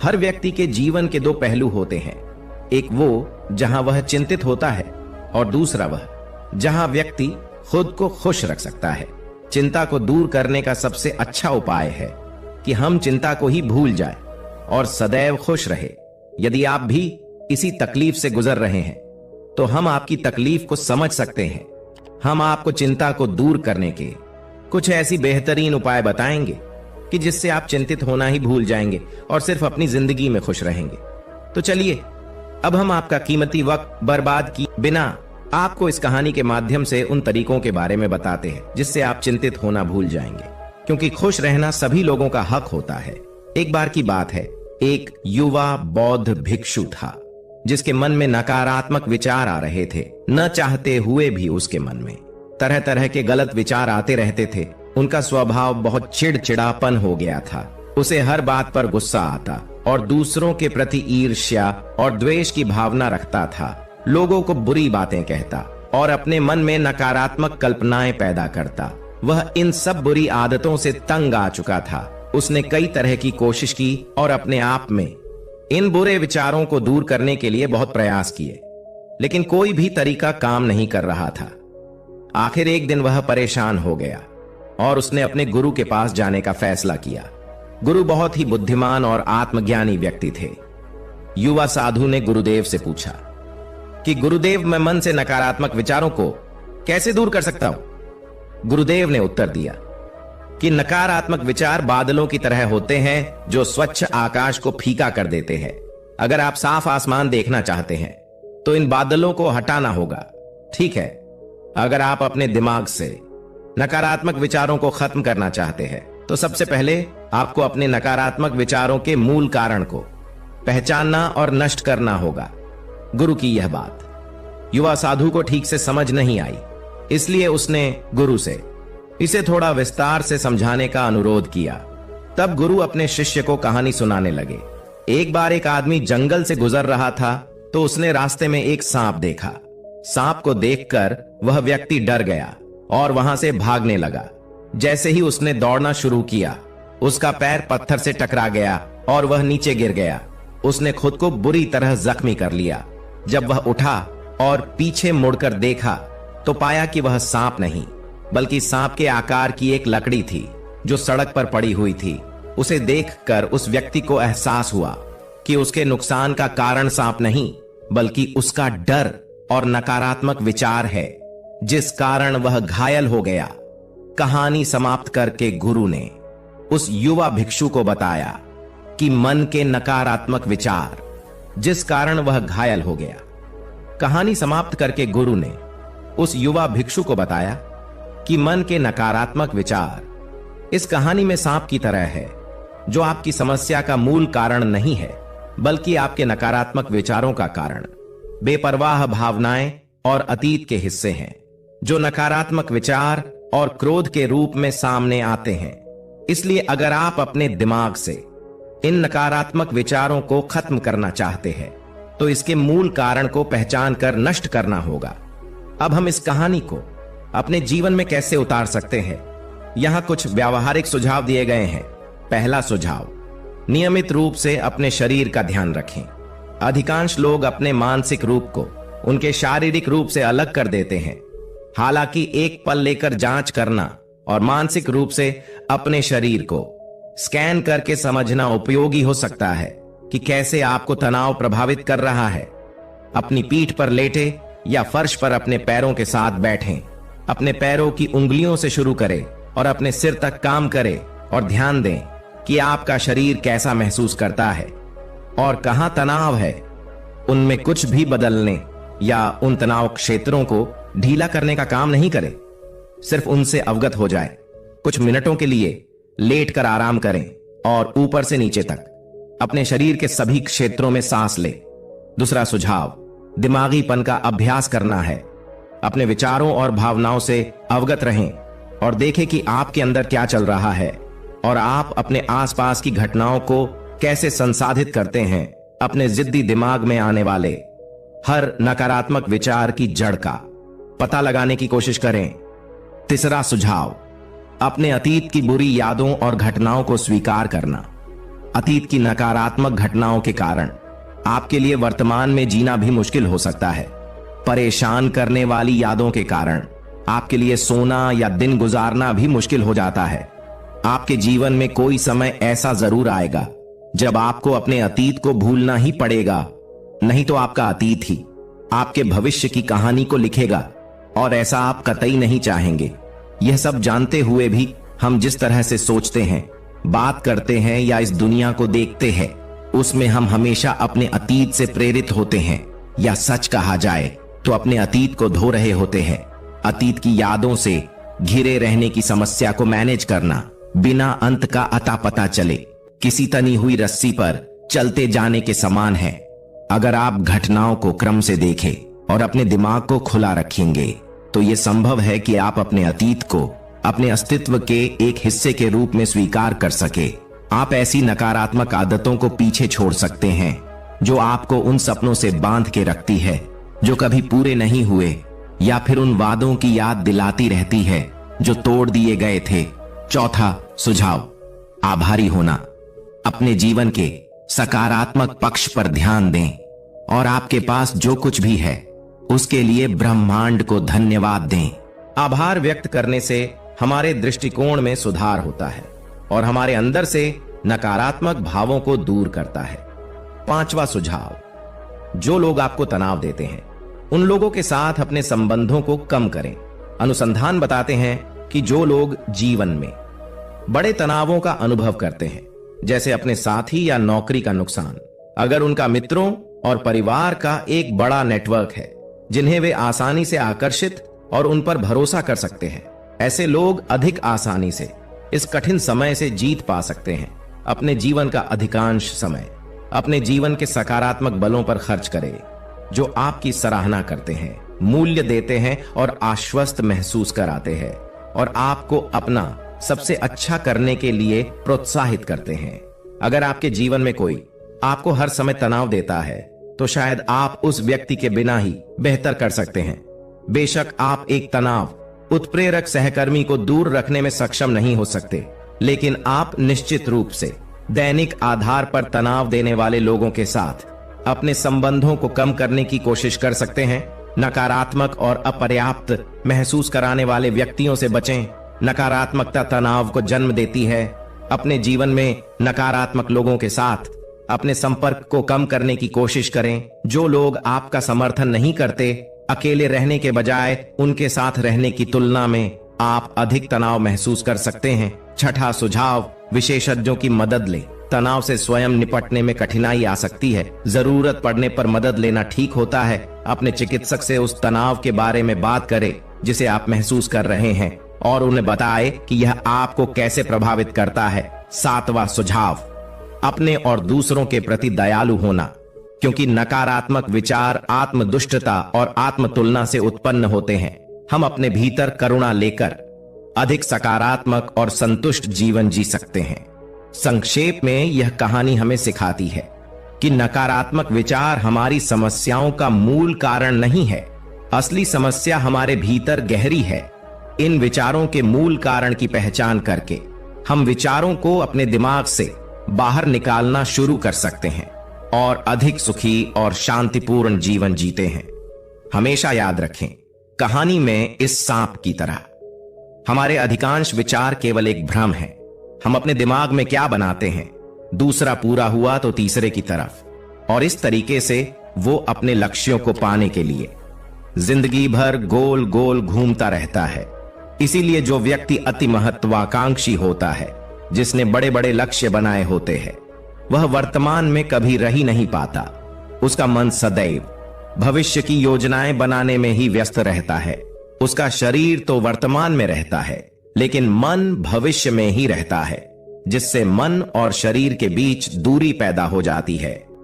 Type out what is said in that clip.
हर व्यक्ति के जीवन के दो पहलू होते हैं, एक वो जहां वह चिंतित होता है और दूसरा वह जहां व्यक्ति खुद को खुश रख सकता है। चिंता को दूर करने का सबसे अच्छा उपाय है कि हम चिंता को ही भूल जाएं और सदैव खुश रहे। यदि आप भी इसी तकलीफ से गुजर रहे हैं तो हम आपकी तकलीफ को समझ सकते हैं। हम आपको चिंता को दूर करने के कुछ ऐसी बेहतरीन उपाय बताएंगे कि जिससे आप चिंतित होना ही भूल जाएंगे और सिर्फ अपनी जिंदगी में खुश रहेंगे। तो चलिए अब हम आपका कीमती वक्त बर्बाद किए बिना आपको इस कहानी के माध्यम से उन तरीकों के बारे में बताते हैं जिससे आप चिंतित होना भूल जाएंगे, क्योंकि खुश रहना सभी लोगों का हक होता है। एक बार की बात है, एक युवा बौद्ध भिक्षु था जिसके मन में नकारात्मक विचार आ रहे थे। न चाहते हुए भी उसके मन में तरह तरह के गलत विचार आते रहते थे। उनका स्वभाव बहुत चिड़चिड़ापन हो गया था। उसे हर बात पर गुस्सा आता और दूसरों के प्रति ईर्ष्या और द्वेष की भावना रखता था। लोगों को बुरी बातें कहता और अपने मन में नकारात्मक कल्पनाएं पैदा करता। वह इन सब बुरी आदतों से तंग आ चुका था। उसने कई तरह की कोशिश की और अपने आप में इन बुरे विचारों को दूर करने के लिए बहुत प्रयास किए, लेकिन कोई भी तरीका काम नहीं कर रहा था। आखिर एक दिन वह परेशान हो गया और उसने अपने गुरु के पास जाने का फैसला किया। गुरु बहुत ही बुद्धिमान और आत्मज्ञानी व्यक्ति थे। युवा साधु ने गुरुदेव से पूछा कि गुरुदेव, मैं मन से नकारात्मक विचारों को कैसे दूर कर सकता हूं? गुरुदेव ने उत्तर दिया कि नकारात्मक विचार बादलों की तरह होते हैं जो स्वच्छ आकाश को फीका कर देते हैं। अगर आप साफ आसमान देखना चाहते हैं तो इन बादलों को हटाना होगा, ठीक है? अगर आप अपने दिमाग से नकारात्मक विचारों को खत्म करना चाहते हैं तो सबसे पहले आपको अपने नकारात्मक विचारों के मूल कारण को पहचानना और नष्ट करना होगा। गुरु की यह बात युवा साधु को ठीक से समझ नहीं आई, इसलिए उसने गुरु से इसे थोड़ा विस्तार से समझाने का अनुरोध किया। तब गुरु अपने शिष्य को कहानी सुनाने लगे। एक बार एक आदमी जंगल से गुजर रहा था तो उसने रास्ते में एक सांप देखा। सांप को देखकर वह व्यक्ति डर गया और वहां से भागने लगा। जैसे ही उसने दौड़ना शुरू किया, उसका पैर पत्थर से टकरा गया और वह नीचे गिर गया। उसने खुद को बुरी तरह जख्मी कर लिया। जब वह उठा और पीछे मुड़कर देखा तो पाया कि वह सांप नहीं बल्कि सांप के आकार की एक लकड़ी थी जो सड़क पर पड़ी हुई थी। उसे देखकर उस व्यक्ति को एहसास हुआ कि उसके नुकसान का कारण सांप नहीं बल्कि उसका डर और नकारात्मक विचार है, जिस कारण वह घायल हो गया। कहानी समाप्त करके गुरु ने उस युवा भिक्षु को बताया कि मन के नकारात्मक विचार जिस कारण वह घायल हो गया। कहानी समाप्त करके गुरु ने उस युवा भिक्षु को बताया कि मन के नकारात्मक विचार इस कहानी में सांप की तरह है, जो आपकी समस्या का मूल कारण नहीं है बल्कि आपके नकारात्मक विचारों का कारण, बेपरवाह भावनाएं और अतीत के हिस्से हैं जो नकारात्मक विचार और क्रोध के रूप में सामने आते हैं। इसलिए अगर आप अपने दिमाग से इन नकारात्मक विचारों को खत्म करना चाहते हैं तो इसके मूल कारण को पहचान कर नष्ट करना होगा। अब हम इस कहानी को अपने जीवन में कैसे उतार सकते हैं, यहां कुछ व्यावहारिक सुझाव दिए गए हैं। पहला सुझाव, नियमित रूप से अपने शरीर का ध्यान रखें। अधिकांश लोग अपने मानसिक रूप को उनके शारीरिक रूप से अलग कर देते हैं। हालांकि एक पल लेकर जांच करना और मानसिक रूप से अपने शरीर को स्कैन करके समझना उपयोगी हो सकता है कि कैसे आपको तनाव प्रभावित कर रहा है। अपनी पीठ पर लेटे या फर्श पर अपने पैरों के साथ बैठें। अपने पैरों की उंगलियों से शुरू करें और अपने सिर तक काम करें और ध्यान दें कि आपका शरीर कैसा महसूस करता है और कहां तनाव है। उनमें कुछ भी बदलने या उन तनाव क्षेत्रों को ढीला करने का काम नहीं करें, सिर्फ उनसे अवगत हो जाए। कुछ मिनटों के लिए लेटकर आराम करें और ऊपर से नीचे तक अपने शरीर के सभी क्षेत्रों में सांस लें। दूसरा सुझाव, दिमागीपन का अभ्यास करना है। अपने विचारों और भावनाओं से अवगत रहें और देखें कि आपके अंदर क्या चल रहा है और आप अपने आसपास की घटनाओं को कैसे संसाधित करते हैं। अपने जिद्दी दिमाग में आने वाले हर नकारात्मक विचार की जड़ का पता लगाने की कोशिश करें। तीसरा सुझाव, अपने अतीत की बुरी यादों और घटनाओं को स्वीकार करना। अतीत की नकारात्मक घटनाओं के कारण आपके लिए वर्तमान में जीना भी मुश्किल हो सकता है। परेशान करने वाली यादों के कारण आपके लिए सोना या दिन गुजारना भी मुश्किल हो जाता है। आपके जीवन में कोई समय ऐसा जरूर आएगा जब आपको अपने अतीत को भूलना ही पड़ेगा, नहीं तो आपका अतीत ही आपके भविष्य की कहानी को लिखेगा, और ऐसा आप कतई नहीं चाहेंगे। यह सब जानते हुए भी हम जिस तरह से सोचते हैं, बात करते हैं या इस दुनिया को देखते हैं, उसमें हम हमेशा अपने अतीत से प्रेरित होते हैं, या सच कहा जाए तो अपने अतीत को धो रहे होते हैं। अतीत की यादों से घिरे रहने की समस्या को मैनेज करना बिना अंत का अता पता चले किसी तनी हुई रस्सी पर चलते जाने के समान है। अगर आप घटनाओं को क्रम से देखें और अपने दिमाग को खुला रखेंगे तो यह संभव है कि आप अपने अतीत को अपने अस्तित्व के एक हिस्से के रूप में स्वीकार कर सके। आप ऐसी नकारात्मक आदतों को पीछे छोड़ सकते हैं जो आपको उन सपनों से बांध के रखती है जो कभी पूरे नहीं हुए, या फिर उन वादों की याद दिलाती रहती है जो तोड़ दिए गए थे। चौथा सुझाव, आभारी होना। अपने जीवन के सकारात्मक पक्ष पर ध्यान दें और आपके पास जो कुछ भी है उसके लिए ब्रह्मांड को धन्यवाद दें। आभार व्यक्त करने से हमारे दृष्टिकोण में सुधार होता है और हमारे अंदर से नकारात्मक भावों को दूर करता है। पांचवा सुझाव, जो लोग आपको तनाव देते हैं उन लोगों के साथ अपने संबंधों को कम करें। अनुसंधान बताते हैं कि जो लोग जीवन में बड़े तनावों का अनुभव करते हैं, जैसे अपने साथी या नौकरी का नुकसान, अगर उनका मित्रों और परिवार का एक बड़ा नेटवर्क है जिन्हें वे आसानी से आकर्षित और उन पर भरोसा कर सकते हैं, ऐसे लोग अधिक आसानी से इस कठिन समय से जीत पा सकते हैं। अपने जीवन का अधिकांश समय अपने जीवन के सकारात्मक बलों पर खर्च करें जो आपकी सराहना करते हैं, मूल्य देते हैं और आश्वस्त महसूस कराते हैं और आपको अपना सबसे अच्छा करने के लिए प्रोत्साहित करते हैं। अगर आपके जीवन में कोई आपको हर समय तनाव देता है तो शायद आप उस व्यक्ति के बिना ही बेहतर कर सकते हैं। बेशक आप एक तनाव उत्प्रेरक सहकर्मी को दूर रखने में सक्षम नहीं हो सकते, लेकिन आप निश्चित रूप से दैनिक आधार पर तनाव देने वाले लोगों के साथ अपने संबंधों को कम करने की कोशिश कर सकते हैं। नकारात्मक और अपर्याप्त महसूस कराने वाले व्यक्तियों से बचें। नकारात्मकता तनाव को जन्म देती है। अपने जीवन में नकारात्मक लोगों के साथ अपने संपर्क को कम करने की कोशिश करें। जो लोग आपका समर्थन नहीं करते, अकेले रहने के बजाय उनके साथ रहने की तुलना में आप अधिक तनाव महसूस कर सकते हैं। छठा सुझाव, विशेषज्ञों की मदद लें। तनाव से स्वयं निपटने में कठिनाई आ सकती है, जरूरत पड़ने पर मदद लेना ठीक होता है। अपने चिकित्सक से उस तनाव के बारे में बात करें जिसे आप महसूस कर रहे हैं और उन्हें बताएं कि यह आपको कैसे प्रभावित करता है। सातवां सुझाव, अपने और दूसरों के प्रति दयालु होना, क्योंकि नकारात्मक विचार आत्मदुष्टता और आत्मतुलना से उत्पन्न होते हैं। हम अपने भीतर करुणा लेकर अधिक सकारात्मक और संतुष्ट जीवन जी सकते हैं। संक्षेप में यह कहानी हमें सिखाती है कि नकारात्मक विचार हमारी समस्याओं का मूल कारण नहीं है। असली समस्या हमारे भीतर गहरी है। इन विचारों के मूल कारण की पहचान करके हम विचारों को अपने दिमाग से बाहर निकालना शुरू कर सकते हैं और अधिक सुखी और शांतिपूर्ण जीवन जीते हैं। हमेशा याद रखें, कहानी में इस सांप की तरह हमारे अधिकांश विचार केवल एक भ्रम है। हम अपने दिमाग में क्या बनाते हैं, दूसरा पूरा हुआ तो तीसरे की तरफ, और इस तरीके से वो अपने लक्ष्यों को पाने के लिए जिंदगी भर गोल गोल घूमता रहता है। इसीलिए जो व्यक्ति अति महत्वाकांक्षी होता है, जिसने बड़े बड़े लक्ष्य बनाए होते हैं, वह वर्तमान में कभी रह ही नहीं पाता। उसका मन सदैव भविष्य की योजनाएं बनाने में ही व्यस्त रहता है। उसका शरीर तो वर्तमान में रहता है, लेकिन मन भविष्य में ही रहता है, जिससे मन और शरीर के बीच दूरी पैदा हो जाती है।